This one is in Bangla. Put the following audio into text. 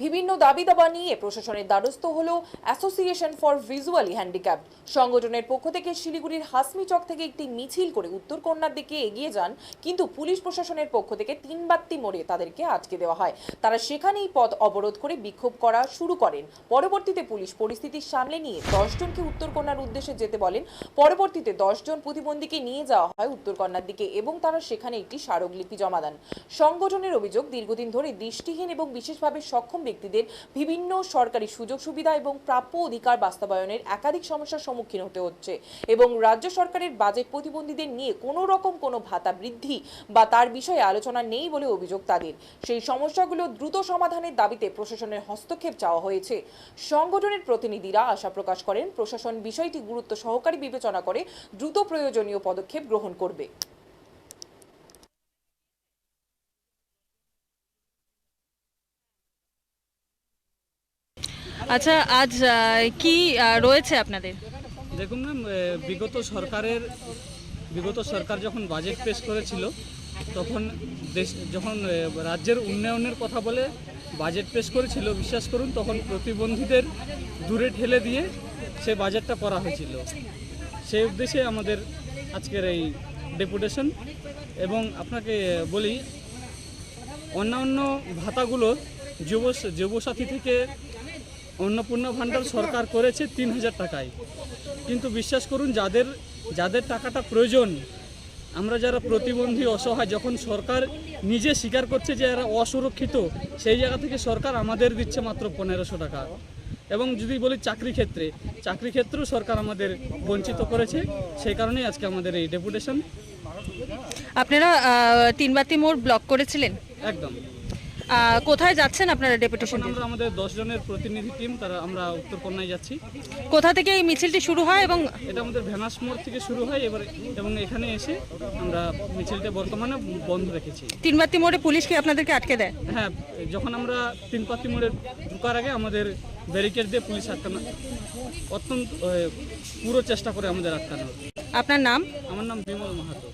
বিভিন্ন দাবি দাবা নিয়ে প্রশাসনের দ্বারস্থ হলো অ্যাসোসিয়েশন ফর ভিজুয়ালি হ্যান্ডিক্যাপড। সংগঠনের পক্ষ থেকে শিলিগুড়ির হাসমি চক থেকে একটি মিছিল করে উত্তরকন্যার দিকে এগিয়ে যান, কিন্তু পুলিশ প্রশাসনের পক্ষ থেকে তিনবাত্তি মোড়ে তাদেরকে আটকে দেওয়া হয়। তারা সেখানেই পথ অবরোধ করে বিক্ষোভ করা শুরু করেন। পরবর্তীতে পুলিশ পরিস্থিতি সামলে নিয়ে 10 জনকে উত্তরকন্যার উদ্দেশ্যে যেতে বলেন। পরবর্তীতে 10 জন প্রতিবন্ধীকে নিয়ে যাওয়া হয় উত্তরকন্যার দিকে এবং তারা সেখানে একটি স্মারকলিপি জমা দেন। সংগঠনের অভিযোগ, দীর্ঘদিন ধরে দৃষ্টিহীন এবং বিশেষভাবে সক্ষম ব্যক্তিদের বিভিন্ন সরকারি সুযোগ সুবিধা এবং প্রাপ্য অধিকার বাস্তবায়নের একাধিক সমস্যার সম্মুখীন হতে হচ্ছে এবং রাজ্য সরকারের বাজেট প্রতিবন্ধীদের নিয়ে কোনো রকম কোনো ভাতা বৃদ্ধি বা তার বিষয়ে আলোচনা নেই বলে অভিযোগ তাদের। সেই সমস্যাগুলো দ্রুত সমাধানের দাবিতে প্রশাসনের হস্তক্ষেপ চাওয়া হয়েছে। সংগঠনের প্রতিনিধিরা আশা প্রকাশ করেন প্রশাসন বিষয়টি গুরুত্ব সহকারে বিবেচনা করে দ্রুত প্রয়োজনীয় পদক্ষেপ গ্রহণ করবে। আচ্ছা, আজ কি রয়েছে আপনাদের? দেখুন ম্যাম, বিগত সরকার যখন বাজেট পেশ করেছিল তখন যখন রাজ্যের উন্নয়নের কথা বলে বাজেট পেশ করেছিল, বিশ্বাস করুন তখন প্রতিবন্ধীদের দূরে ঠেলে দিয়ে সেই বাজেটটা করা হয়েছিল। সেই উদ্দেশ্যে আমাদের আজকের এই ডেপুটেশন। এবং আপনাকে বলি, অন্যান্য ভাতাগুলো যুবসাথী থেকে অন্নপূর্ণা ভাণ্ডার সরকার করেছে 3000 টাকায়, কিন্তু বিশ্বাস করুন যাদের টাকাটা প্রয়োজন, আমরা যারা প্রতিবন্ধী অসহায়, যখন সরকার নিজে স্বীকার করছে যে এরা অসুরক্ষিত, সেই জায়গা থেকে সরকার আমাদের দিচ্ছে মাত্র 1500 টাকা। এবং যদি বলি চাকরি ক্ষেত্রেও সরকার আমাদের বঞ্চিত করেছে। সেই কারণেই আজকে আমাদের এই ডেপুটেশন। আপনারা তিনবাতি মোড় ব্লক করেছিলেন? একদম। কোথায় যাচ্ছেন আপনারা ডেপুটেশন? আমরা আমাদের 10 জনের প্রতিনিধি টিম, আমরা উত্তরকন্যায় যাচ্ছি। কোথা থেকে এই মিছিলটি শুরু হয়? এবং এটা আমাদের ভেনাস মোড় থেকে শুরু হয় এবং এখানে এসে আমরা মিছিলটা বর্তমানে বন্ধ রেখেছি। তিনবাতি মোড়ে পুলিশ কি আপনাদেরকে আটকে দেয়? হ্যাঁ, যখন আমরা তিনপাত্তি মোড়ে ঢোকার আগে আমাদের ব্যারিকেড দিয়ে পুলিশ আটকানো অত্যন্ত পুরো চেষ্টা করে আমাদের আটকানোর। আপনার নাম? আমার নাম বিমল মাহাতো।